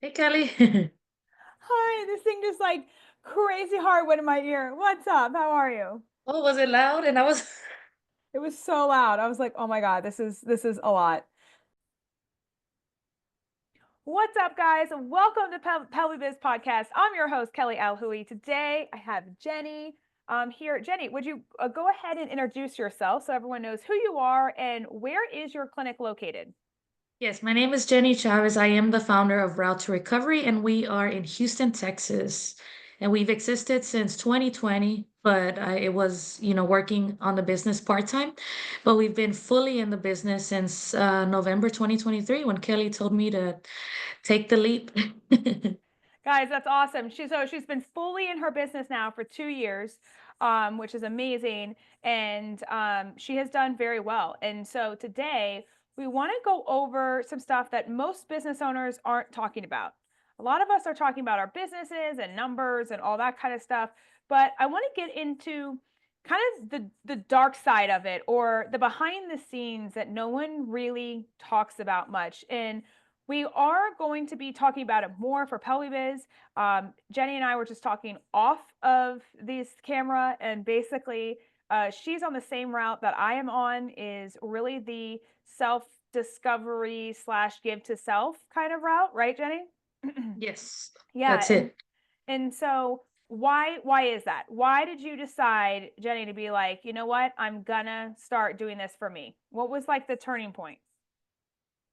Hey, Kelly. Hi, this thing just like crazy hard went in my ear. What's up? How are you? Oh, was it loud? And I was, It was so loud. I was like, "Oh my God, this is a lot." What's up, guys? Welcome to PelviBiz Podcast. I'm your host, Kelly Alhooie. Today, I have Jenny here. Jenny, would you go ahead and introduce yourself so everyone knows who you are and where is your clinic located? yes, my name is Jenny Chavez. I am the founder of Route to Recovery, and we are in Houston, Texas. And we've existed since 2020, but it was, working on the business part-time. But we've been fully in the business since November 2023 when Kelly told me to take the leap. Guys, that's awesome. She's been fully in her business now for 2 years, which is amazing, and she has done very well. And so today we want to go over some stuff that most business owners aren't talking about. A lot of us are talking about our businesses and numbers and all that kind of stuff, but I want to get into kind of the dark side of it or the behind the scenes that no one really talks about much. And we are going to be talking about it more for PelviBiz. Jenny and I were just talking off of this camera, and basically, she's on the same route that I am on. Is really the self discovery slash give to self kind of route, right, Jenny? Yes, Yeah, that's and it. so why is that? Why did you decide, Jenny, to be like, you know what, I'm gonna start doing this for me? What was like the turning point?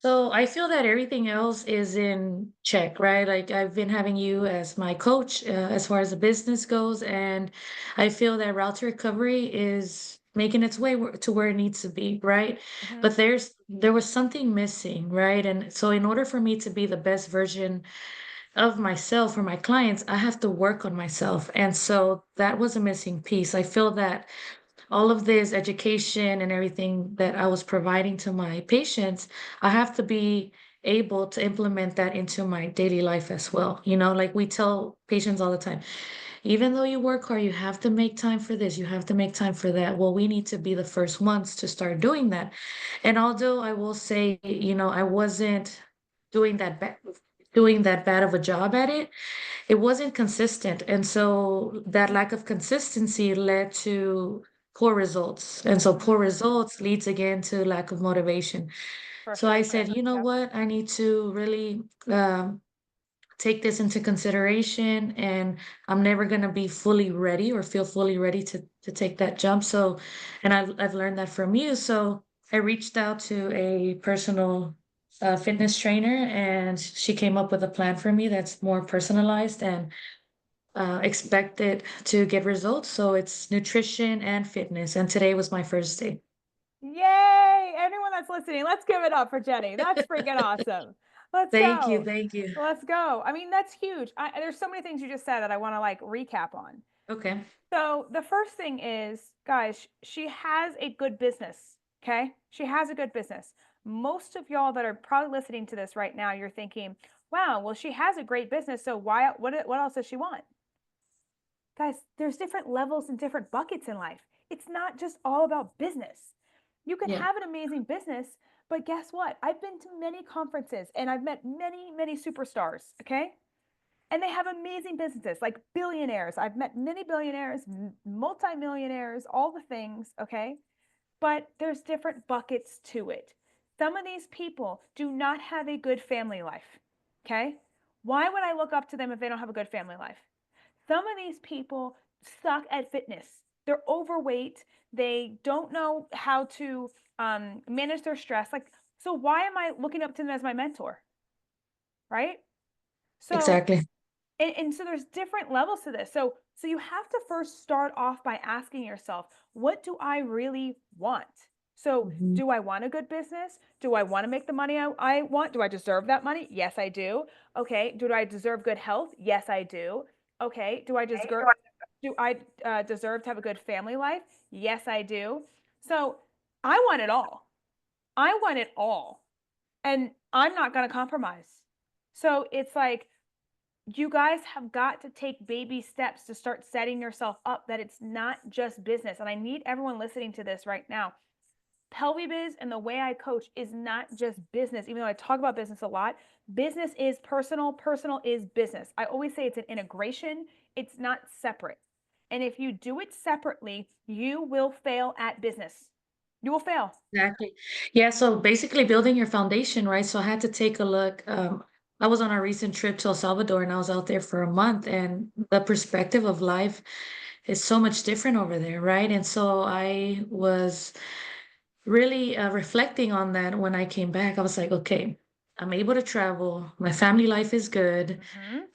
So I feel that everything else is in check, right? Like I've been having you as my coach as far as the business goes, and I feel that Route to Recovery is making its way to where it needs to be, right? Mhm. But there was something missing, right? And so in order for me to be the best version of myself for my clients, I have to work on myself. And so that was a missing piece. I feel that all of this education and everything that I was providing to my patients, I have to be able to implement that into my daily life as well. Like we tell patients all the time, even though you work hard, you have to make time for this, you have to make time for that. Well, we need to be the first ones to start doing that. And although I will say, I wasn't doing that bad of a job at it, it wasn't consistent. And so that lack of consistency led to poor results. And so poor Mm, results leads again to lack of motivation. for So I sure. said, you know Yep. what? I need to really take this into consideration, and I'm never going to be fully ready or feel fully ready to take that jump. So, and I've learned that from you. So I reached out to a personal fitness trainer, and she came up with a plan for me that's more personalized and expected to get results. So it's nutrition and fitness. And today was my first day. Yay! Anyone that's listening, let's give it up for Jenny. That's freaking awesome. Let's Thank you. go. Thank you. Let's go. I mean, that's huge. There's so many things you just said that I want to like recap on. Okay. So the first thing is, guys, she has a good business. Okay, she has a good business. Most of y'all that are probably listening to this right now, you're thinking, "Wow, well, she has a great business. So why? What else does she want?" Guys, there's different levels and different buckets in life. It's not just all about business. You can Yeah. have an amazing business, but guess what? I've been to many conferences and I've met many, many superstars, okay? And they have amazing businesses, like billionaires. I've met many billionaires, multimillionaires, all the things, okay? But there's different buckets to it. Some of these people do not have a good family life, okay? Why would I look up to them if they don't have a good family life? Some of these people suck at fitness. They're overweight. They don't know how to manage their stress. Like, so why am I looking up to them as my mentor? Right? So, Exactly. and so there's different levels to this. So you have to first start off by asking yourself, what do I really want? So, Mhm. do I want a good business? Do I want to make the money I want? Do I deserve that money? Yes, I do. Okay. Do I deserve good health? Yes, I do. Okay. Do I deserve to have a good family life? Yes, I do. So I want it all. I want it all. And I'm not going to compromise. So it's like, you guys have got to take baby steps to start setting yourself up that it's not just business. And I need everyone listening to this right now. PelviBiz and the way I coach is not just business, even though I talk about business a lot. Business is personal, personal is business. I always say it's an integration, it's not separate. And if you do it separately, you will fail at business. You will fail. Exactly. Yeah, so basically building your foundation, right? So I had to take a look. I was on a recent trip to El Salvador and I was out there for a month, and the perspective of life is so much different over there, right? And so I was really reflecting on that when I came back. I was like, okay, I'm able to travel. My family life is good.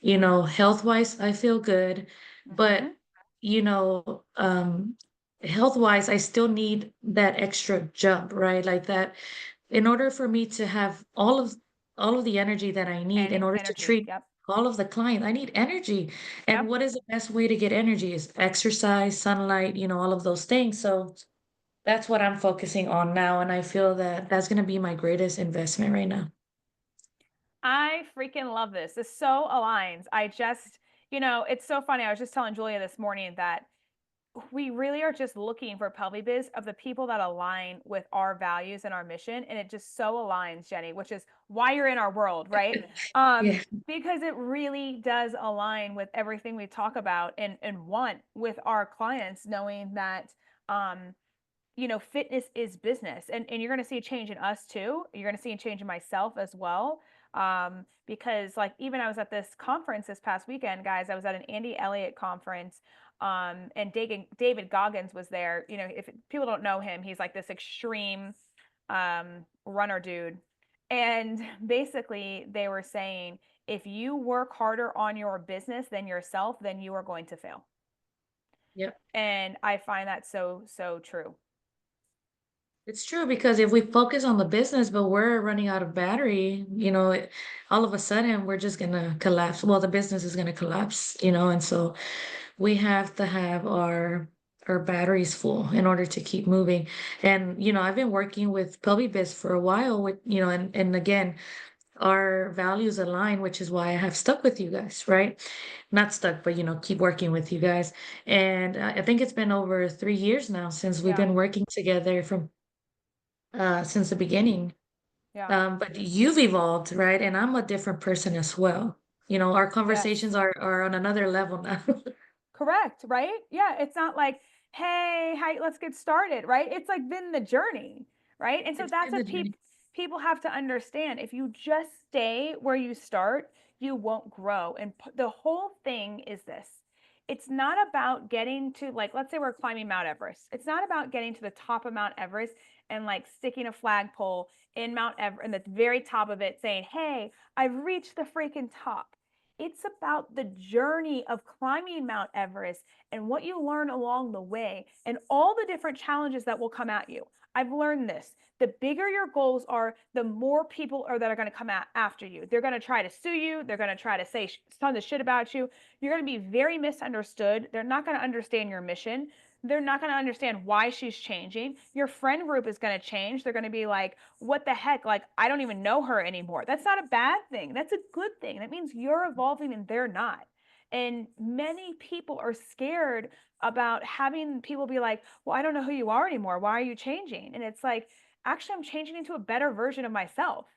Mm-hmm. Health wise, I feel good. Mm-hmm. But, you know, health wise, I still need that extra jump, right? Like that in order for me to have all of the energy that I need in order to Energy. treat Yep. all of the clients, I need energy. And Yep. what is the best way to get energy is exercise, sunlight, all of those things. So that's what I'm focusing on now, and I feel that that's gonna be my greatest investment right now. I freaking love this. This so aligns. It's so funny. I was just telling Julia this morning that we really are just looking for PelviBiz of the people that align with our values and our mission. And it just so aligns, Jenny, which is why you're in our world, right? Yeah, Because it really does align with everything we talk about and want with our clients, knowing that fitness is business. And you're going to see a change in us too. You're going to see a change in myself as well. Because like even I was at this conference this past weekend, guys. I was at an Andy Elliott conference, and David Goggins was there. If people don't know him, he's like this extreme runner dude. And basically, they were saying if you work harder on your business than yourself, then you are going to fail. yep. And I find that so, so true. It's true because if we focus on the business, but we're running out of battery, all of a sudden we're just gonna collapse. Well, the business is gonna collapse, and so we have to have our batteries full in order to keep moving. And I've been working with PelviBiz for a while with, and again, our values align, which is why I have stuck with you guys, right? Not stuck, but keep working with you guys. And I think it's been over 3 years now since we've Yeah. been working together from since the beginning. Yeah. But you've evolved, right? And I'm a different person as well. Our Yes. conversations are on another level now. Correct, right? Yeah, it's not like, hey, hi, let's get started, right? It's like been the journey, right? And so It's that's been the what journey. people have to understand. If you just stay where you start, you won't grow. And the whole thing is this. It's not about getting to, like, let's say we're climbing Mount Everest. It's not about getting to the top of Mount Everest and like sticking a flagpole in Mount Everest and the very top of it saying, "Hey, I've reached the freaking top." It's about the journey of climbing Mount Everest and what you learn along the way and all the different challenges that will come at you. I've learned this. The bigger your goals are, the more people are that are going to come after you. They're going to try to sue you. They're going to try to say tons of shit about you. You're going to be very misunderstood. They're not going to understand your mission. They're not going to understand why she's changing. Your friend group is going to change. They're going to be like, what the heck? Like, I don't even know her anymore. That's not a bad thing. That's a good thing. That means you're evolving and they're not. And many people are scared about having people be like, well, I don't know who you are anymore. Why are you changing? And it's like, actually, I'm changing into a better version of myself.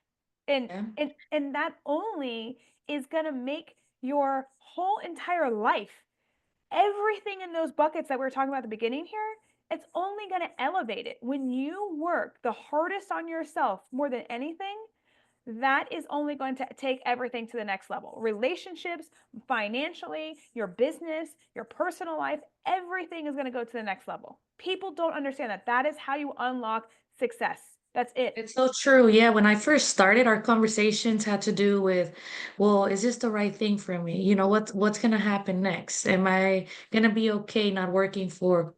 And Yeah. and that only is going to make your whole entire life, everything in those buckets that we were talking about at the beginning here, it's only going to elevate it. When you work the hardest on yourself more than anything, that is only going to take everything to the next level. Relationships, financially, your business, your personal life, everything is going to go to the next level. People don't understand that. That is how you unlock success. That's it. It's so true. Yeah, when I first started, our conversations had to do with, well, is this the right thing for me? What's gonna happen next? Am I gonna be okay not working for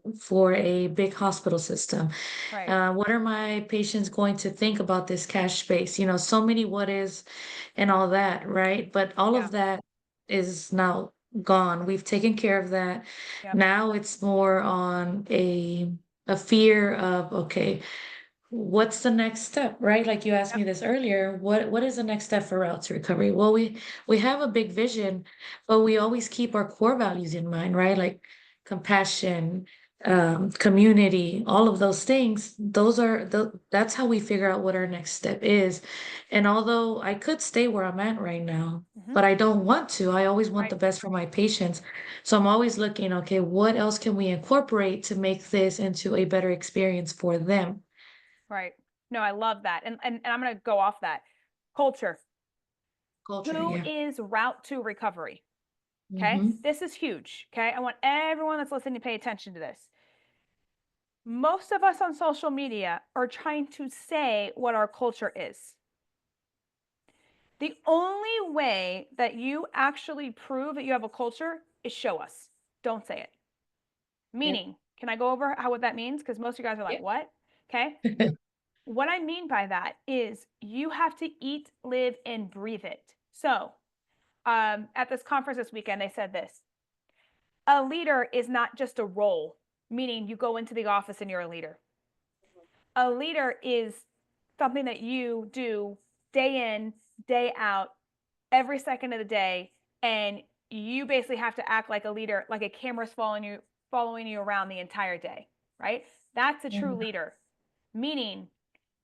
a big hospital system? Right. What are my patients going to think about this cash space? So many what is and all that, right? But all Yeah. of that is now gone. We've taken care of that. Yep. Now it's more on a fear of, okay, what's the next step, right? Like you asked me Yep. this earlier, what is the next step for route to recovery? Well, we have a big vision, but we always keep our core values in mind, right? Like compassion, community, all of those things, that's how we figure out what our next step is. And although I could stay where I'm at right now, Hmm. but I don't want to, I always want Right. the best for my patients. So I'm always looking, okay, what else can we incorporate to make this into a better experience for them? Right. No, I love that. And I'm going to go off that. Culture. Culture, Who yeah. is route to recovery? Okay. Hmm. This is huge. Okay. I want everyone that's listening to pay attention to this. Most of us on social media are trying to say what our culture is. The only way that you actually prove that you have a culture is show us. Don't say it. Yep. Meaning, can I go over what that means? Because most of you guys are like, Yep. what? Okay. What I mean by that is you have to eat, live, and breathe it. So, at this conference this weekend, they said this: a leader is not just a role, meaning you go into the office and you're a leader. A leader is something that you do day in, day out, every second of the day, and you basically have to act like a leader, like a camera's following you around the entire day, right? That's a true Yeah. leader. Meaning,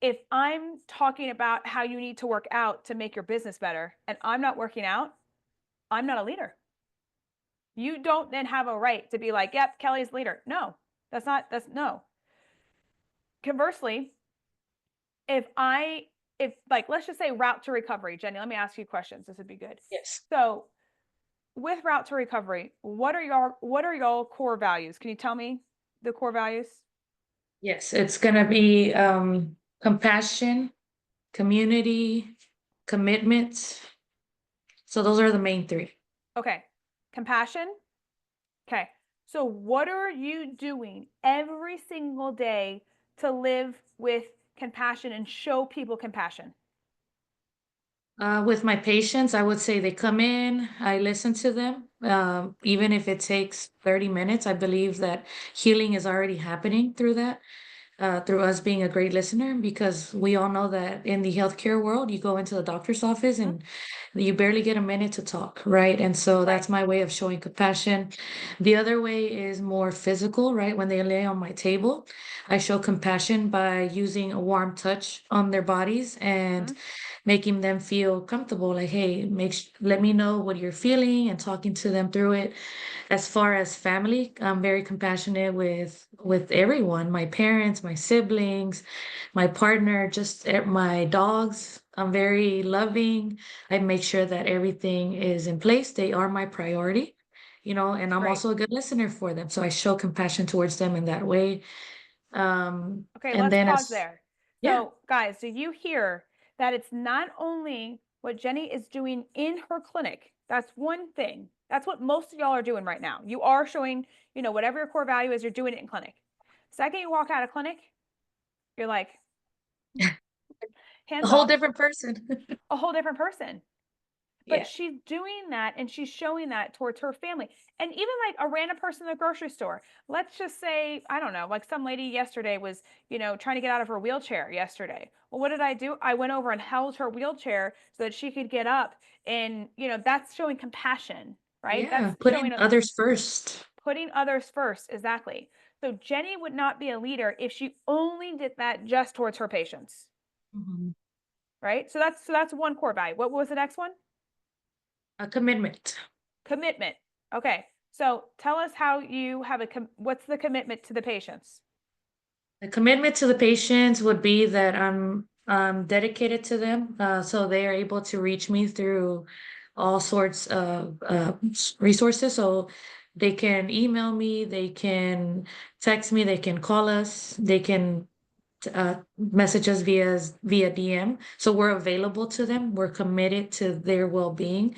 if I'm talking about how you need to work out to make your business better and I'm not working out, I'm not a leader. You don't then have a right to be like, yep, Kelly's leader. No, that's no. Conversely, if I, if like, let's just say route to recovery, Jenny, let me ask you questions. This would be good. Yes. So with route to recovery, what are your core values? Can you tell me the core values? Yes, it's gonna be compassion, community, commitment. So those are the main three. Okay. Compassion. Okay. So what are you doing every single day to live with compassion and show people compassion? With my patients, I would say they come in, I listen to them. Even if it takes 30 minutes, I believe that healing is already happening through that. Through us being a great listener, because we all know that in the healthcare world, you go into the doctor's office Mhm. and you barely get a minute to talk, right? And so Right. that's my way of showing compassion. The other way is more physical, right? When they lay on my table, I show compassion by using a warm touch on their bodies and Mhm. making them feel comfortable. Like, hey, let me know what you're feeling, and talking to them through it. As far as family, I'm very compassionate with everyone, my parents, my siblings, my partner, just my dogs. I'm very loving. I make sure that everything is in place. They are my priority, and I'm Great. also a good listener for them. So I show compassion towards them in that way. Okay, And let's then pause as there. yeah. So, guys, do you hear that it's not only what Jenny is doing in her clinic? That's one thing. That's what most of y'all are doing right now. You are showing, whatever your core value is, you're doing it in clinic. Second, you walk out of clinic, you're like, A hands whole off, different person. a whole different person. But Yeah. she's doing that and she's showing that towards her family. And even like a random person in the grocery store. Let's just say, I don't know, like some lady yesterday was, trying to get out of her wheelchair yesterday. Well, what did I do? I went over and held her wheelchair so that she could get up. And, that's showing compassion, right? Yeah. That's Putting showing a others first. putting others first. Exactly. So Jenny would not be a leader if she only did that just towards her patients, Mhm. right? So that's one core value. What was the next one? A commitment. Commitment. Okay. So tell us how you have what's the commitment to the patients? The commitment to the patients would be that I'm dedicated to them, so they are able to reach me through all sorts of resources. So they can email me, they can text me, they can call us, they can message us via DM. So we're available to them. We're committed to their well-being.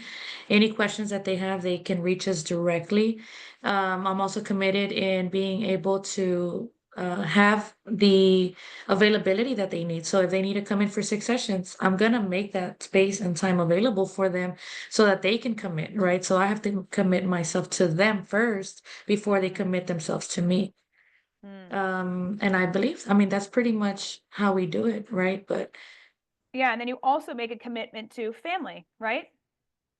Any questions that they have, they can reach us directly. I'm also committed in being able to have the availability that they need. So if they need to come in for 6 sessions, I'm gonna make that space and time available for them so that they can commit, right? So I have to commit myself to them first before they commit themselves to me. Hmm. And I mean, that's pretty much how we do it, right? But Yeah, and then you also make a commitment to family, right?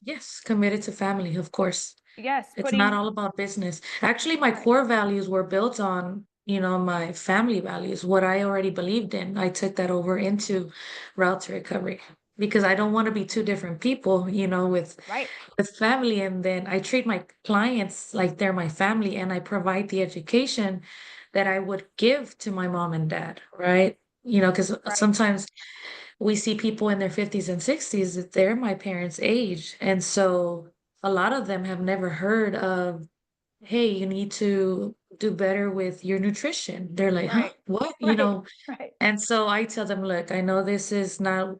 Yes, committed to family, of course. Yes, It's not putting all about business. Actually, my right, core values were built on, my family values, what I already believed in. I took that over into route to recovery because I don't want to be two different people, right, with family. And then I treat my clients like they're my family and I provide the education that I would give to my mom and dad, right? Because right, sometimes we see people in their 50s and 60s that they're my parents' age. And so a lot of them have never heard of, hey, you need to do better with your nutrition. They're like, huh, right, what? right, right, And so I tell them, look, I know this is not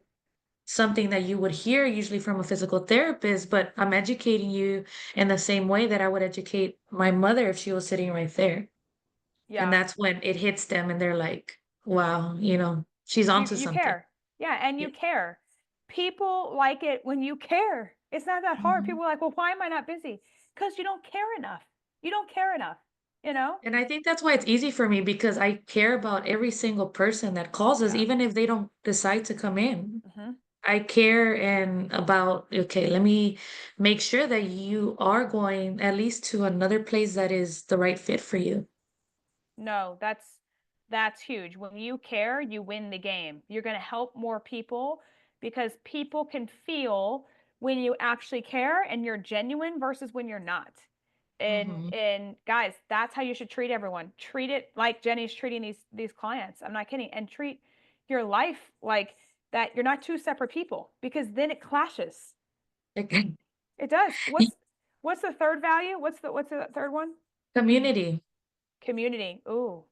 something that you would hear usually from a physical therapist, but I'm educating you in the same way that I would educate my mother if she was sitting right there. And yeah. that's when it hits them and they're like, wow, she's You onto you something. care. Yeah, and Yeah. you care. People like it when you care. It's not that hard. Mhm. People are like, "Well, why am I not busy?" Because you don't care enough. You don't care enough, you know? And I think that's why it's easy for me because I care about every single person that calls us, Yeah. even if they don't decide to come in. Hmm. I care and about, okay, let me make sure that you are going at least to another place that is the right fit for you. No, that's huge. When you care, you win the game. You're going to help more people because people can feel when you actually care and you're genuine versus when you're not. Hmm. And guys, that's how you should treat everyone. Treat it like Jenny's treating these clients. I'm not kidding. And treat your life like that you're not two separate people because then it clashes. It does. What's the third value? What's the third one? Community. Community. Ooh,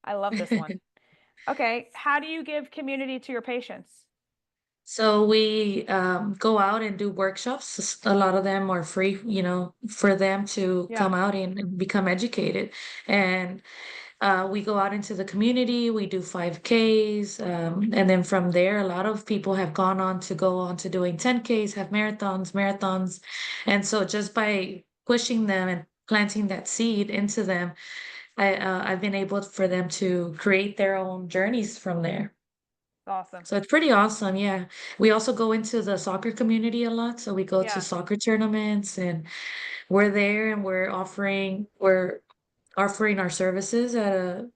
I love this one. Okay, how do you give community to your patients? So we go out and do workshops. A lot of them are free, for them to Yeah, come out and become educated. And we go out into the community, we do 5Ks, and then from there, a lot of people have gone on to go on to doing 10Ks, have marathons. And so just by pushing them and planting that seed into them, I've been able for them to create their own journeys from there. awesome. So it's pretty awesome. Yeah. We also go into the soccer community a lot. So we go to Yeah, soccer tournaments and we're there and we're offering our services at a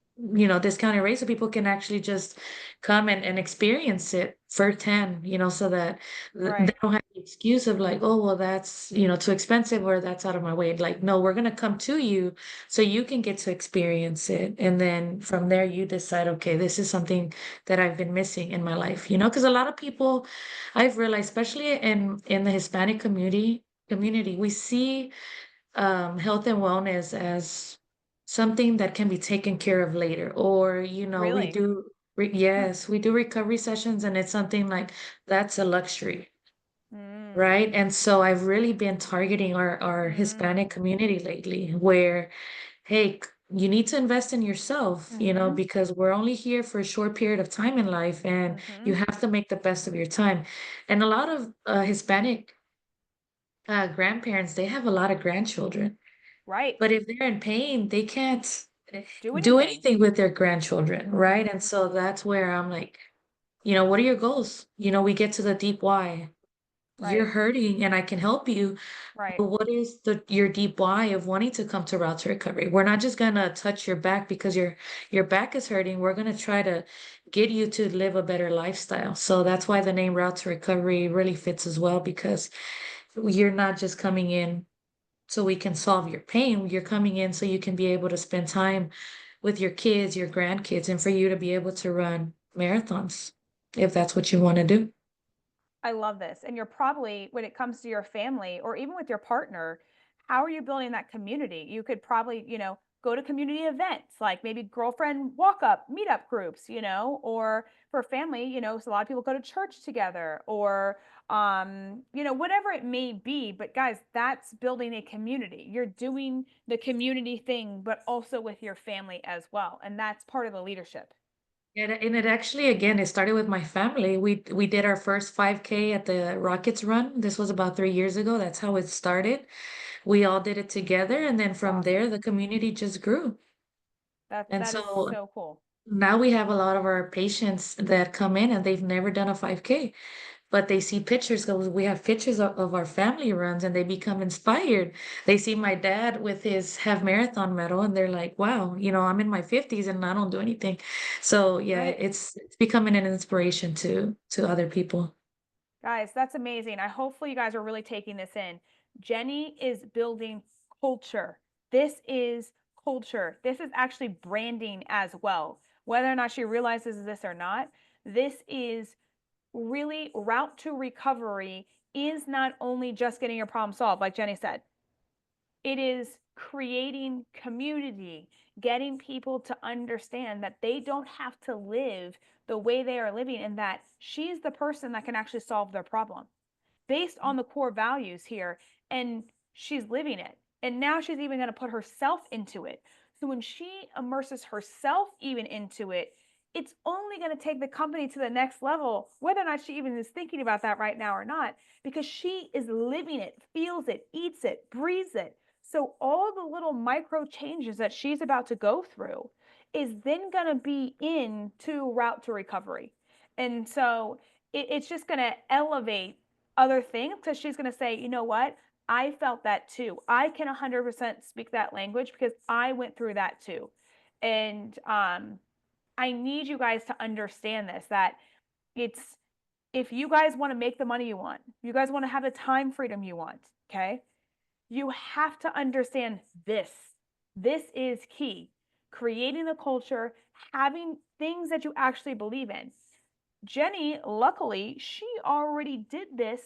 discounted rate so people can actually just come and experience it firsthand, so that they right. don't have the excuse of like, oh well, that's too expensive or that's out of my way. Like, no, we're gonna come to you so you can get to experience it, and then from there you decide, okay, this is something that I've been missing in my life, because a lot of people, I've realized, especially in the Hispanic community, we see health and wellness as something that can be taken care of later. Or, we Really? do, Hmm. yes, we do recovery sessions and it's something like that's a luxury, Mm, right? And so I've really been targeting our Hispanic mm, community lately where, hey, you need to invest in yourself, mm-hmm, because we're only here for a short period of time in life and mm-hmm. you have to make the best of your time. And a lot of Hispanic grandparents, they have a lot of grandchildren. Right. But if they're in pain, they can't Do do anything. anything with their grandchildren, right? And Mm-hmm. so that's where I'm like, what are your goals? We get to the deep why. You're Right. hurting and I can help you. Right. But what is your deep why of wanting to come to Route to Recovery? We're not just gonna touch your back because your back is hurting. We're gonna try to get you to live a better lifestyle. So that's why the name Route to Recovery really fits as well because you're not just coming in so we can solve your pain. You're coming in so you can be able to spend time with your kids, your grandkids, and for you to be able to run marathons if that's what you want to do. I love this. And you're probably, when it comes to your family or even with your partner, how are you building that community? You could probably, go to community events like maybe girlfriend walk up, meetup groups, or for family, so a lot of people go to church together or, whatever it may be. But guys, that's building a community. You're doing the community thing, but also with your family as well. And that's part of the leadership. And it actually, again, it started with my family. We did our first 5K at the Rockets Run. This was about 3 years ago. That's how it started. We all did it together, and then It's from there, awesome. the community just grew. That And that is so so cool. now we have a lot of our patients that come in and they've never done a 5K. but they see pictures because we have pictures of our family runs and they become inspired. They see my dad with his half marathon medal and they're like, wow, I'm in my 50s and I don't do anything. So yeah, Right. it's becoming an inspiration to other people. Guys, that's amazing. I hopefully you guys are really taking this in. Jenny is building culture. This is culture. This is actually branding as well. Whether or not she realizes this or not, this is really route to recovery is not only just getting your problem solved, like Jenny said. It is creating community, getting people to understand that they don't have to live the way they are living and that she's the person that can actually solve their problem based on the core values here. And she's living it. And now she's even going to put herself into it. So when she immerses herself even into it, it's only going to take the company to the next level, whether or not she even is thinking about that right now or not, because she is living it, feels it, eats it, breathes it. So all the little micro changes that she's about to go through is then going to be into route to recovery. And so it's just going to elevate other things because she's going to say, you know what? I felt that too. I can 100% speak that language because I went through that too. And I need you guys to understand this that it's if you guys want to make the money you want, you guys want to have the time freedom you want, okay? You have to understand this. This is key. Creating a culture, having things that you actually believe in. Jenny, luckily, she already did this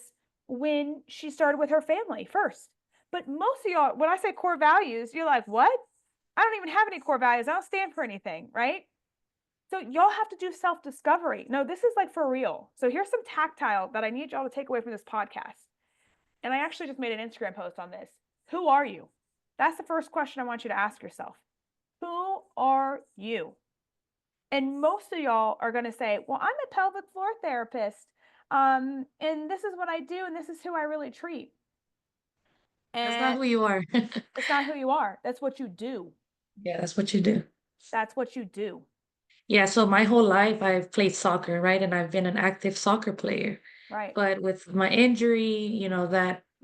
when she started with her family first. But most of y'all, when I say core values, you're like, what? I don't even have any core values. I don't stand for anything, right? So y'all have to do self discovery. No, this is like for real. So here's some tactile that I need y'all to take away from this podcast. And I actually just made an Instagram post on this. Who are you? That's the first question I want you to ask yourself. Who are you? And most of y'all are going to say, well, I'm a pelvic floor therapist. And this is what I do, and this is who I really treat. That's not And who you are. it's not who you are. That's what you do. Yeah, that's what you do. That's what you do. Yeah, so my whole life I've played soccer, right? And I've been an active soccer player. Right. But with my injury,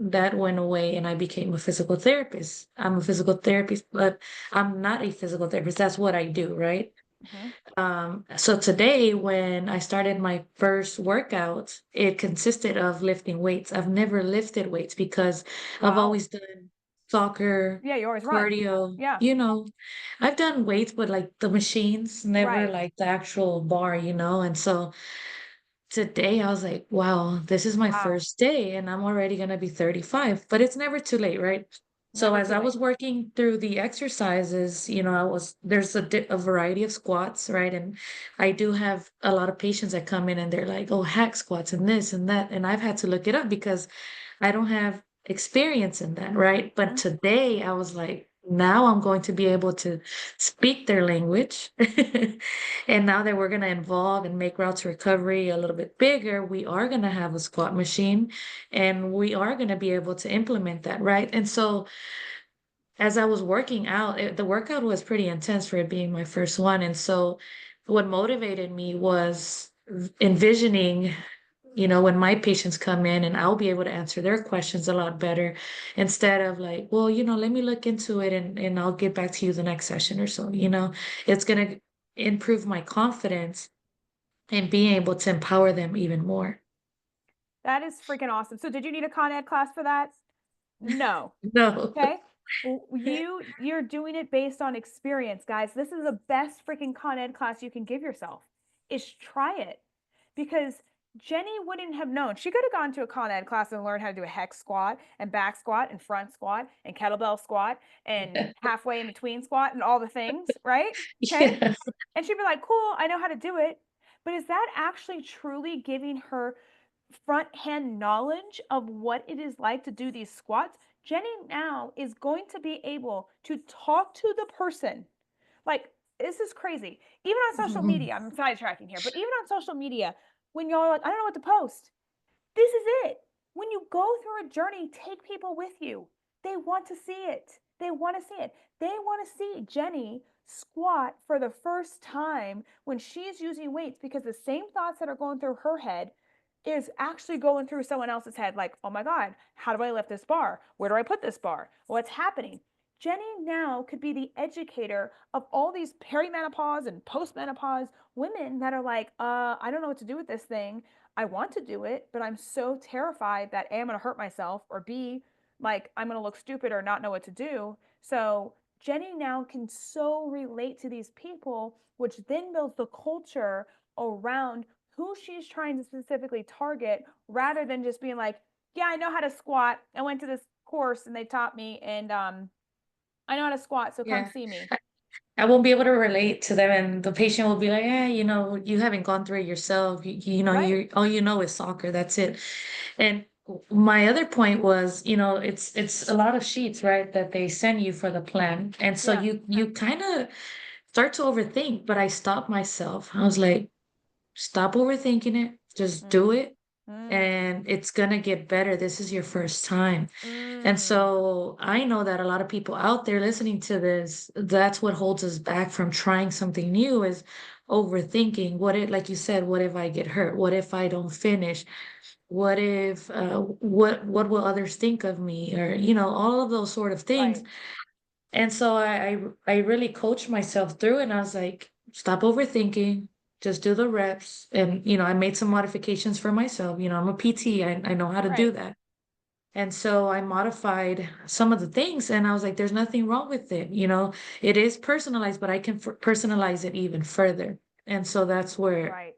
that went away and I became a physical therapist. I'm a physical therapist, but I'm not a physical therapist. That's what I do, right? Mm-hmm. So today when I started my first workout, it consisted of lifting weights. I've never lifted weights because I've Wow. always done soccer, Yeah, you always run. cardio, Yeah. I've done weights, but like the machines, never Right. like the actual bar, and so today I was like, wow, this is my Wow. first day and I'm already going to be 35, but it's never too late, right? So Never as too I late. was working through the exercises, there's a variety of squats, right? And I do have a lot of patients that come in and they're like, oh, hack squats and this and that. And I've had to look it up because I don't have experience in that, right? But Mm-hmm. today I was like, now I'm going to be able to speak their language. And now that we're going to involve and make routes to recovery a little bit bigger, we are going to have a squat machine and we are going to be able to implement that, right? And so as I was working out, the workout was pretty intense for it being my first one. And so what motivated me was envisioning when my patients come in and I'll be able to answer their questions a lot better instead of like, well, let me look into it and I'll get back to you the next session or so, it's going to improve my confidence and being able to empower them even more. That is freaking awesome. So did you need a Con Ed class for that? No. No. Okay. You're doing it based on experience, guys. This is the best freaking Con Ed class you can give yourself. Is try it. Because Jenny wouldn't have known. She could have gone to a Con Ed class and learned how to do a hex squat and back squat and front squat and kettlebell squat and halfway in between squat and all the things, right? Okay. Yeah. And she'd be like, cool, I know how to do it. But is that actually truly giving her front hand knowledge of what it is like to do these squats? Jenny now is going to be able to talk to the person. Like, this is crazy. Even on social media, I'm sidetracking here, but even on social media, when y'all are like, I don't know what to post, this is it. When you go through a journey, take people with you. They want to see it. They want to see it. They want to see Jenny squat for the first time when she's using weights because the same thoughts that are going through her head is actually going through someone else's head, like, oh my God, how do I lift this bar? Where do I put this bar? What's happening? Jenny now could be the educator of all these perimenopause and postmenopause women that are like, I don't know what to do with this thing. I want to do it, but I'm so terrified that A, I'm going to hurt myself, or B, like, I'm going to look stupid or not know what to do. So Jenny now can so relate to these people, which then builds the culture around who she's trying to specifically target, rather than just being like, yeah, I know how to squat. I went to this course and they taught me, and I know how to squat, so come Yeah. see me. I won't be able to relate to them, and the patient will be like, "Yeah, you haven't gone through it yourself. Right. You all you know is soccer. That's it." And my other point was, it's a lot of sheets, right, that they send you for the plan, and so Yeah. you kind of start to overthink. But I stopped myself. I was like, "Stop overthinking it. Just do Mm. it, Mm. and it's gonna get better. This is your first time." And Mm. so I know that a lot of people out there listening to this, that's what holds us back from trying something new is overthinking. Like you said, what if I get hurt? What if I don't finish? What if, what will others think of me? Or, all of those sort of things. Right. And so I really coached myself through it, and I was like, stop overthinking. Just do the reps. And, I made some modifications for myself. I'm a PT. I know how to do Right. that. And so I modified some of the things, and I was like, there's nothing wrong with it. It is personalized, but I can personalize it even further. And so Right.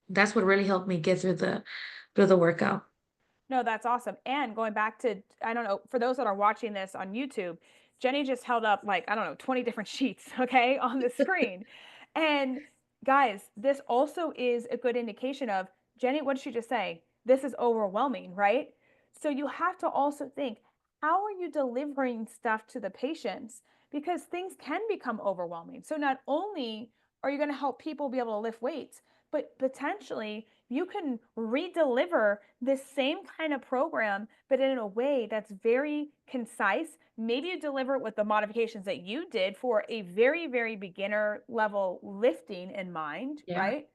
that's what really helped me get through the workout. No, that's awesome. And going back to, I don't know, for those that are watching this on YouTube, Jenny just held up like, I don't know, 20 different sheets, okay, on the screen. And guys, this also is a good indication of, Jenny, what did she just say? This is overwhelming, right? So you have to also think, how are you delivering stuff to the patients? Because things can become overwhelming. So not only are you going to help people be able to lift weights, but potentially you can re-deliver this same kind of program, but in a way that's very concise. Maybe you deliver it with the modifications that you did for a very, very beginner level lifting in mind, Yeah. right?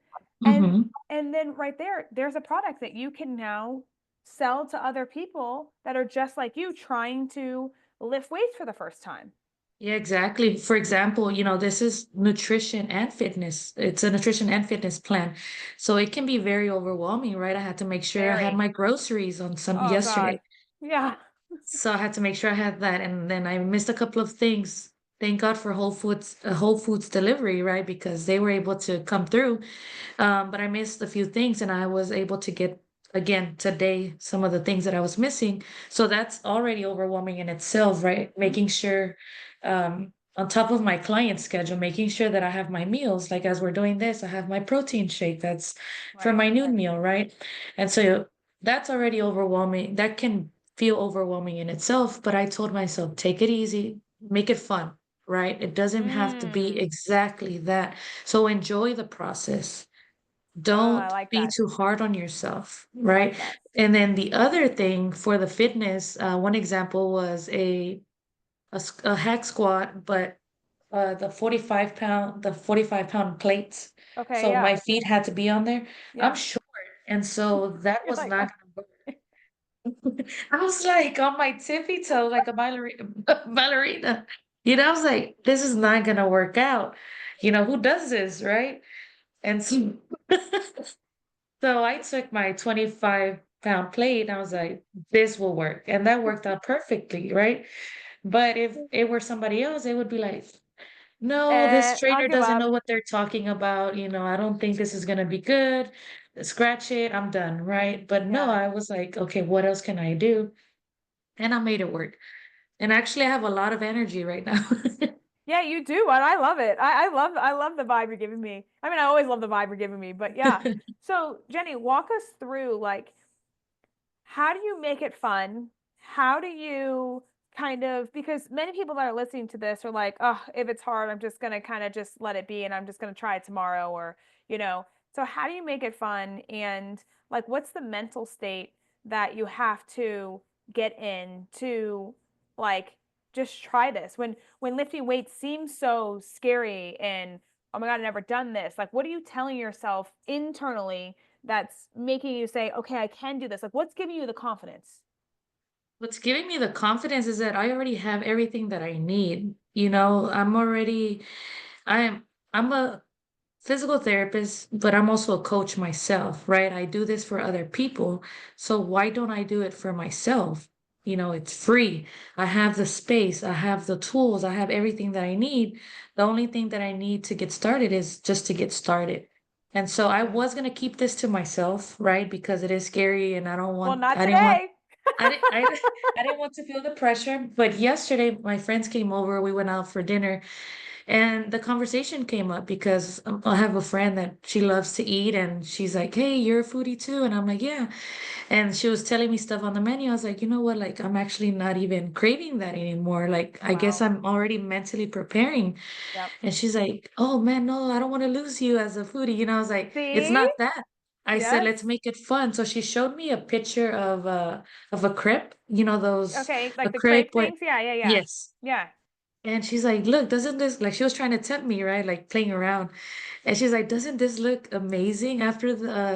And Hmm. and then right there, there's a product that you can now sell to other people that are just like you trying to lift weights for the first time. Yeah, exactly. For example, this is nutrition and fitness. It's a nutrition and fitness plan. So it can be very overwhelming, right? I had to make sure I had Very. my groceries on some Oh yesterday. God. Yeah. So I had to make sure I had that, and then I missed a couple of things. Thank God for Whole Foods delivery, right? Because they were able to come through. But I missed a few things, and I was able to get again today some of the things that I was missing. So that's already overwhelming in itself, right? Making sure, on top of my client schedule, making sure that I have my meals. Like as we're doing this, I have my protein shake that's for Right. my noon meal, right? And so that's already overwhelming. That can feel overwhelming in itself. But I told myself, take it easy, make it fun, right? It doesn't have to be Mm. exactly that. So enjoy the process. Oh, I Don't like be that. too hard on yourself, I right? like that. And then the other thing for the fitness, one example was a hack squat, but the 45 pound plates. Okay, So yeah. my feet had to be on there. I'm Yeah. short, and so that You're was like, not oh, gonna work. I was like on my tippy toe, like a ballerina, ballerina. I was like, this is not gonna work out. Who does this, right? And so So I took my 25-pound plate and I was like, this will work. And that worked out perfectly, right? But if it were somebody else, it would be like, no, this I'll trainer give doesn't up. know what they're talking about. I don't think this is going to be good. Scratch it. I'm done, right? But no, Yeah. I was like, okay, what else can I do? And I made it work. And actually, I have a lot of energy right now. Yeah, you do. And I love it. I love the vibe you're giving me. I mean, I always love the vibe you're giving me, but yeah. So Jenny, walk us through like, how do you make it fun? How do you kind of, because many people that are listening to this are like, oh, if it's hard, I'm just going to kind of just let it be and I'm just going to try it tomorrow, or, you know. So how do you make it fun, and like what's the mental state that you have to get in to like just try this when lifting weights seems so scary and oh my God, I've never done this. Like what are you telling yourself internally that's making you say, okay, I can do this? Like, what's giving you the confidence? What's giving me the confidence is that I already have everything that I need. You know, I'm I'm a physical therapist, but I'm also a coach myself, right? I do this for other people. So why don't I do it for myself? You know, it's free. I have the space, I have the tools, I have everything that I need. The only thing that I need to get started is just to get started. And so I Mm. was gonna keep this to myself, right? Because it is scary and Well, not I didn't want today. I didn't I, I didn't want to feel the pressure. But yesterday my friends came over, we went out for dinner and the conversation came up because I have a friend that she loves to eat, and she's like, "Hey, you're a foodie too?" And I'm like, "Yeah." And she was telling me stuff on the menu. I was like, "You know what? Like, I'm actually not even craving that anymore. Like, I guess Wow. I'm already mentally preparing." Yep. And she's like, "Oh man, no, I don't want to lose you as a foodie." You know, I was like, "It's See? not that." I said, Yes. "Let's make it fun." So she showed me a picture of a crepe. You know, those Okay. a Like the crepe crepe with things. Yeah. Yeah. Yeah. yes. Yeah. And she's like, "Look, doesn't this," like she was trying to tempt me, right? Like playing around. And she's like, "Doesn't this look amazing after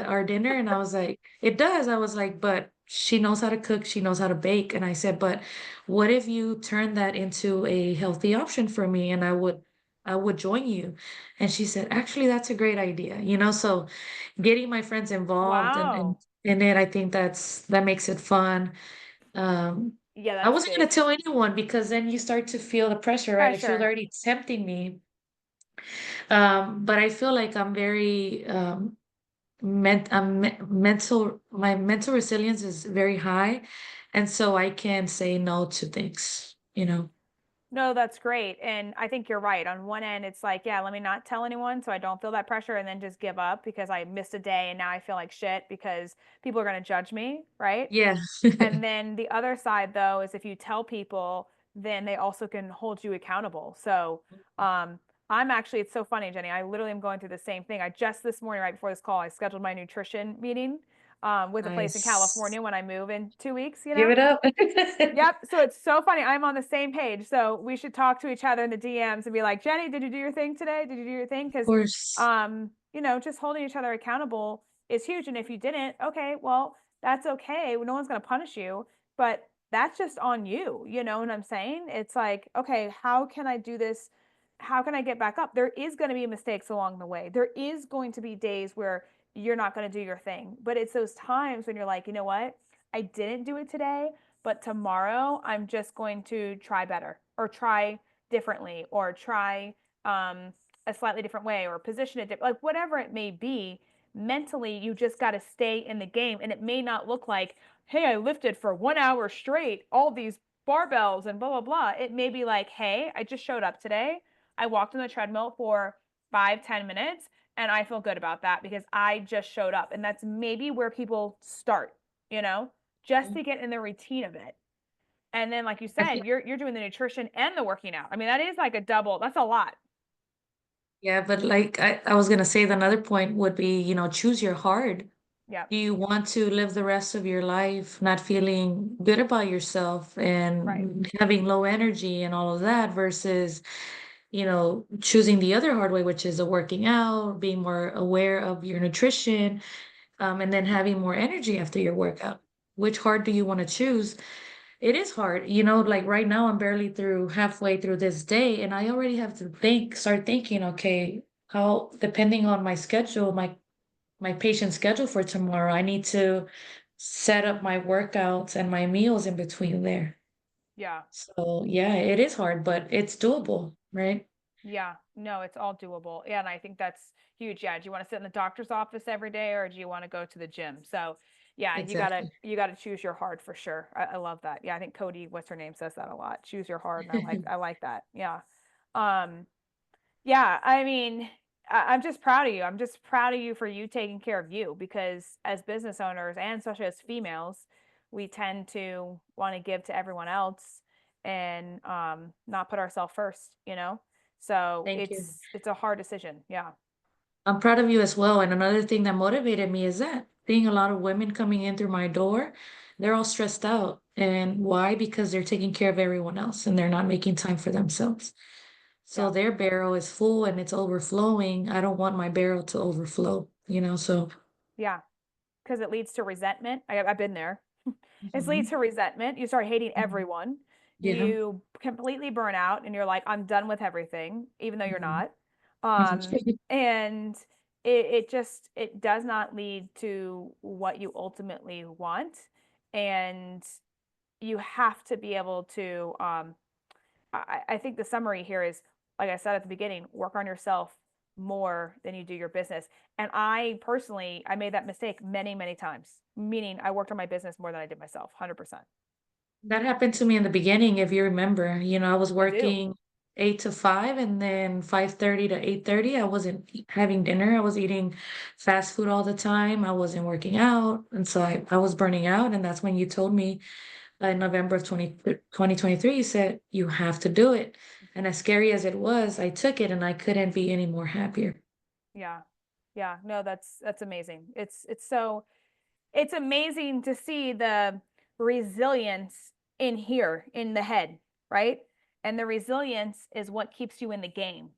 our dinner?" And I was like, "It does." I was like, "But she knows how to cook, she knows how to bake." And I said, "But what if you turn that into a healthy option for me and I would join you." And she said, "Actually, that's a great idea." You know, so getting my friends involved Wow. and then I think that makes it fun. Yeah, I that's wasn't gonna big. tell anyone because then you start to feel the pressure, right? Like she was Pressure. already tempting me. But I feel like I'm very mental. My mental resilience is very high, and so I can say no to things. You know. No, that's great. And I think you're right. On one end, it's like, yeah, let me not tell anyone so I don't feel that pressure and then just give up because I missed a day and now I feel like shit because people are going to judge me, right? Yeah. And then the other side, though, is if you tell people, then they also can hold you accountable. So I'm actually, it's so funny, Jenny. I literally am going through the same thing. I just this morning, right before this call, I scheduled my nutrition meeting with a place in Nice. California when I move in 2 weeks, Give it up. Of Yep. So it's so funny. I'm on the same page. So we should talk to each other in the DMs and be like, Jenny, did you do your thing today? Did you do your thing? Because, course. just holding each other accountable is huge. And if you didn't, okay, well, that's okay. No one's going to punish you, but that's just on you. You know what I'm saying? It's like, okay, how can I do this? How can I get back up? There is going to be mistakes along the way. There is going to be days where you're not going to do your thing, but it's those times when you're like, you know what? I didn't do it today, but tomorrow I'm just going to try better or try differently or try a slightly different way or position it like whatever it may be. Mentally, you just got to stay in the game, and it may not look like, hey, I lifted for 1 hour straight all these barbells and blah blah blah. It may be like, hey, I just showed up today. I walked on the treadmill for 5-10 minutes and I feel good about that because I just showed up. And that's maybe where people start, you know, just to get in the routine of it. And then, like you I said, think, you're doing the nutrition and the working out. I mean, that is like a double. That's a lot. yeah, but like I was gonna say, the another point would be, you know, choose your hard. Yep. Do you want to live the rest of your life not feeling good about yourself Right. and having low energy and all of that versus, you know, choosing the other hard way, which is a working out, being more aware of your nutrition, and then having more energy after your workout? Which hard do you want to choose? It is hard. You know, like right now, I'm barely through halfway through this day, and I already have to start thinking, okay, how, depending on my schedule, my patient schedule for tomorrow, I need to set up my workouts and my meals in between there. Yeah. So yeah, it is hard, but it's doable, right? Yeah. No, it's all doable. Yeah. And I think that's huge. Yeah. Do you want to sit in the doctor's office every day or do you want to go to the gym? So yeah, Exactly. you gotta choose your hard for sure. I love that. Yeah. I think Cody, what's her name, says that a lot. Choose your hard. And I like that. Yeah. Um, Yeah, I mean, I'm just proud of you. I'm just proud of you for you taking care of you because as business owners and especially as females, we tend to want to give to everyone else and not put ourselves first, you know? So Thank you. it's a hard decision. Yeah. I'm proud of you as well. And another thing that motivated me is that seeing a lot of women coming in through my door, they're all stressed out. And why? Because they're taking care of everyone else and they're not making time for themselves. So Yeah. their barrel is full and it's overflowing. I don't want my barrel to overflow, you know? So Yeah. because it leads to resentment. I've been there. It leads Mhm. to resentment. You start hating Mhm. everyone. Yeah. You completely burn out and you're like, I'm done with everything, even though you're Mhm. not. And it just it does not lead to what you ultimately want. And you have to be able to I think the summary here is, like I said at the beginning, work on yourself more than you do your business. And I personally, I made that mistake many, many times, meaning I worked on my business more than I did myself, 100%. That happened to me in the beginning, if you remember. I was I do. working 8 to 5, and then 5:30 to 8:30, I wasn't having dinner. I was eating fast food all the time. I wasn't working out. And so I was burning out. And that's when you told me in November of 2023, you said, you have to do it. And as scary as it was, I took it and I couldn't be any more happier. Yeah. Yeah. No, that's amazing. It's amazing to see the resilience in here in the head, right? And the resilience is what keeps you in the game.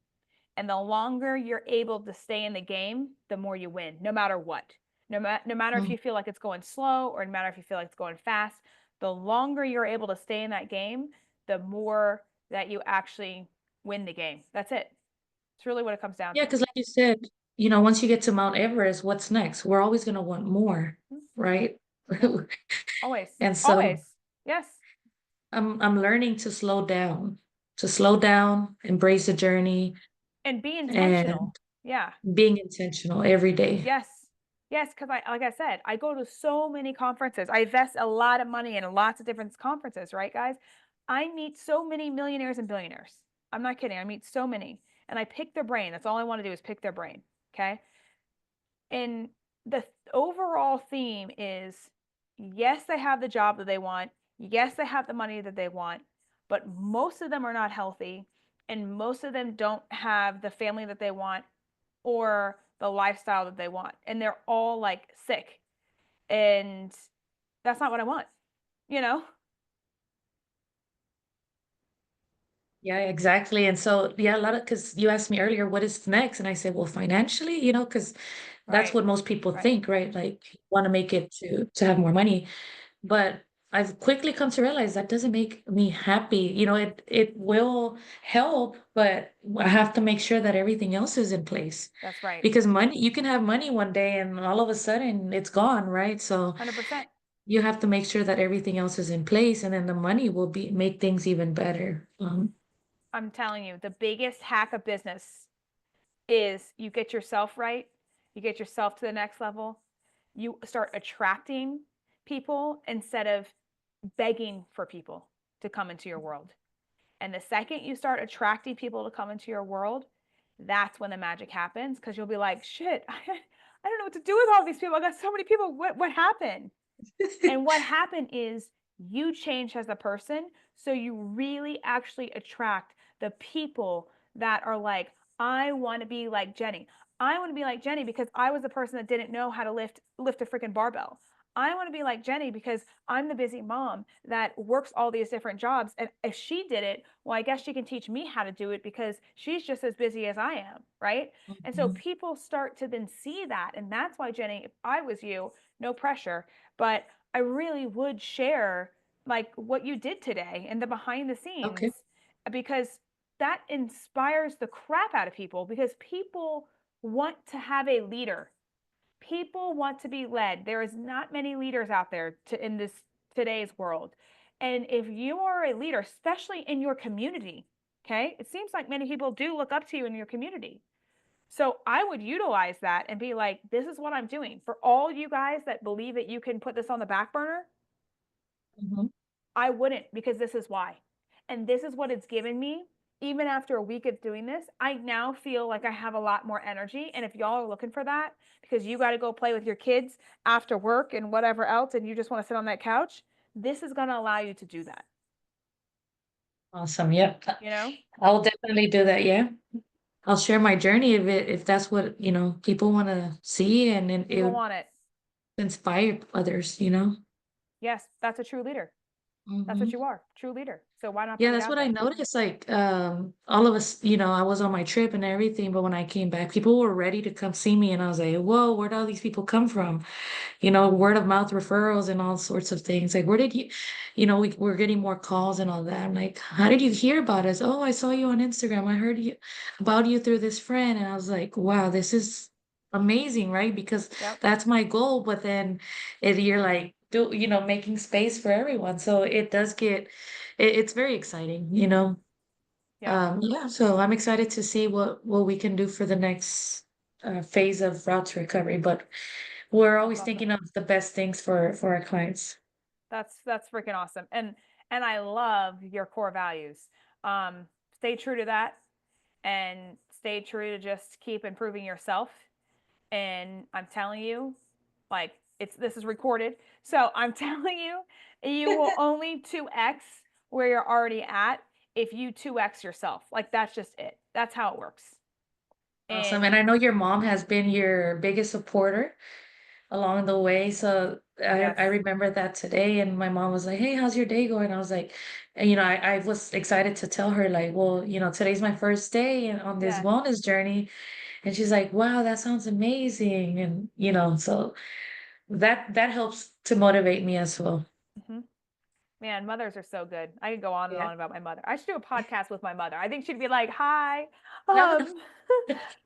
And the longer you're able to stay in the game, the more you win, no matter what. No matter if Mm. you feel like it's going slow or no matter if you feel like it's going fast, the longer you're able to stay in that game, the more that you actually win the game. That's it. It's really what it comes down Yeah, to. because like you said, once you get to Mount Everest, what's next? We're always going to want more, right? Yep. Always. And so Always. Yes. I'm learning to slow down, embrace the journey, And be and intentional. Yeah. being intentional every day. Yes. Yes, because like I said, I go to so many conferences. I invest a lot of money in lots of different conferences, right, guys? I meet so many millionaires and billionaires. I'm not kidding. I meet so many. And I pick their brain. That's all I want to do is pick their brain. Okay. And the overall theme is yes, they have the job that they want. Yes, they have the money that they want, but most of them are not healthy. And most of them don't have the family that they want or the lifestyle that they want. And they're all like sick. And that's not what I want, you know? Yeah, exactly. And so, yeah, because you asked me earlier, what is next? And I said, well, financially, because that's Right. what most people Right. think, right? Like, want to make it to have more money. But I've quickly come to realize that doesn't make me happy. It will help, but I have to make sure that everything else is in place. That's right. Because money, you can have money one day and all of a sudden it's gone, right? So 100%. you have to make sure that everything else is in place, and then the money will be make things even better. I'm telling you, the biggest hack of business is you get yourself right, you get yourself to the next level, you start attracting people instead of begging for people to come into your world. And the second you start attracting people to come into your world, that's when the magic happens because you'll be like, shit, I don't know what to do with all these people. I got so many people. What happened? And what happened is you changed as a person. So you really actually attract the people that are like, I want to be like Jenny. I want to be like Jenny because I was the person that didn't know how to lift a freaking barbell. I want to be like Jenny because I'm the busy mom that works all these different jobs. And if she did it, well, I guess she can teach me how to do it because she's just as busy as I am. Right. And so Mhm. people start to then see that. And that's why, Jenny, if I was you, no pressure, but I really would share like what you did today and the behind the Okay. scenes because that inspires the crap out of people because people want to have a leader. People want to be led. There is not many leaders out there in this today's world. And if you are a leader, especially in your community, okay? It seems like many people do look up to you in your community. So I would utilize that and be like, this is what I'm doing. For all you guys that believe that you can put this on the back burner, Mhm. I wouldn't because this is why. And this is what it's given me. Even after a week of doing this, I now feel like I have a lot more energy. And if y'all are looking for that because you got to go play with your kids after work and whatever else, and you just want to sit on that couch, this is going to allow you to do that, Awesome. Yep. you know? I'll definitely do that. Yeah. I'll share my journey if that's what, people want to see, and People it want it. inspire others. Yes, that's a true leader. That's what Hmm. you are, true leader. So why not Yeah, put it that's out what I there? noticed. Like, all of us, I was on my trip and everything, but when I came back, people were ready to come see me, and I was like, "Whoa, where'd all these people come from?" Word of mouth referrals and all sorts of things. Like, where did we're getting more calls and all that. I'm like, how did you hear about us? Oh, I saw you on Instagram. I heard about you through this friend. And I was like, wow, this is amazing, right? Because Yep. that's my goal. But then you're like, making space for everyone. So it does it's very exciting. Yeah. Yeah, so I'm excited to see what we can do for the next phase of route to recovery. But we're That's always awesome. thinking of the best things for our clients. That's freaking awesome. And I love your core values. Stay true to that and stay true to just keep improving yourself. And I'm telling you, like this is recorded. So I'm telling you, you will only 2x where you're already at if you 2x yourself. Like that's just it. That's how it works. Awesome. And And I know your mom has been your biggest supporter along the way. So yes, I remember that today, and my mom was like, "Hey, how's your day going?" I was like, and, I was excited to tell her, like, well, today's my first day on this yeah. wellness journey. And she's like, wow, that sounds amazing. And, so that helps to motivate me as well. hmm Man, mothers are so good. I could go on and Yeah. on about my mother. I should do a podcast with my mother. I think she'd be like, "Hi," um,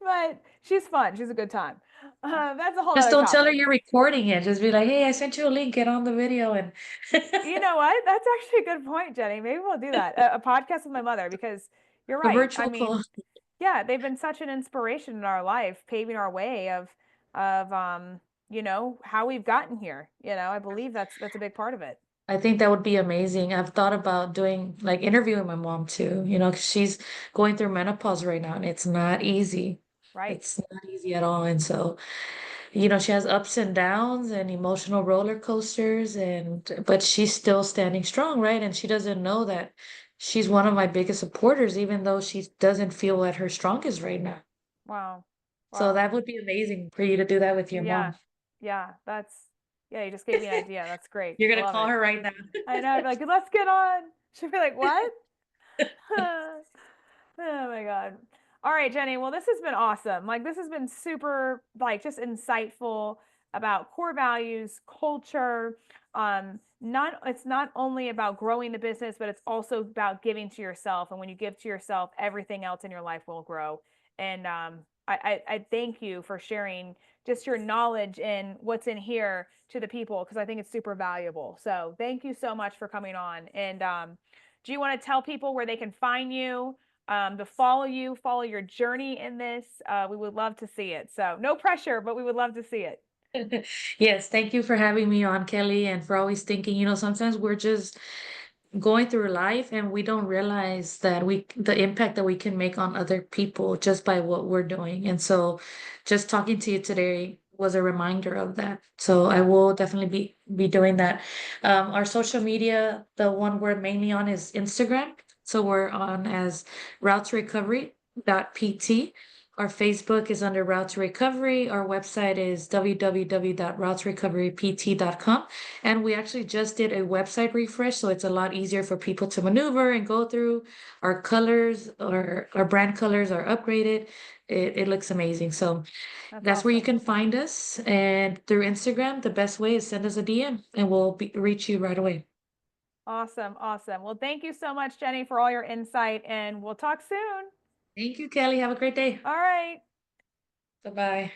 but she's fun. She's a good time. That's a whole Just other don't tell her topic. you're recording it. Just be like, hey, I sent you a link, get on the video and You know what? That's actually a good point, Jenny. Maybe we'll do that. A podcast with my mother because you're a right. I virtual mean, call. yeah, they've been such an inspiration in our life, paving our way of how we've gotten here. I believe that's a big part of it. I think that would be amazing. I've thought about doing like interviewing my mom too, 'cause she's going through menopause right now and it's not easy. Right. It's not easy at all. And so, she has ups and downs and emotional roller coasters but she's still standing strong, right? And she doesn't know that she's one of my biggest supporters, even though she doesn't feel at her strongest right now. Wow. So Wow. that would be amazing for you to do that with your Yeah. mom. Yeah. Yeah, you just gave me an idea. That's great. You're I gonna love call it. her right now. I know. I'd be like, let's get on. She'd be like, what? Oh my God. All right, Jenny. Well, this has been awesome. Like, this has been super, like, just insightful about core values, culture. It's not only about growing the business, but it's also about giving to yourself. And when you give to yourself, everything else in your life will grow. And I thank you for sharing just your knowledge and what's in here to the people because I think it's super valuable. So thank you so much for coming on. And do you want to tell people where they can find you? To follow you, follow your journey in this. We would love to see it. So, no pressure, but we would love to see it. Yes, thank you for having me on, Kelly, and for always thinking, sometimes we're just going through life and we don't realize that the impact that we can make on other people just by what we're doing. And so just talking to you today was a reminder of that. So I will definitely be doing that. Our social media, the one we're mainly on is Instagram. So we're on as route to recovery.pt. Our Facebook is under Route to Recovery. Our website is www.routetorecoverypt.com. And we actually just did a website refresh, so it's a lot easier for people to maneuver and go through. Our colors, our brand colors are upgraded. It looks amazing. So That's that's where you awesome. can find us. And through Instagram, the best way is send us a DM and we'll reach you right away. Awesome. Awesome. Well, thank you so much, Jenny, for all your insight, and we'll talk soon. Thank you, Kelly. Have a great day. All right. Bye bye.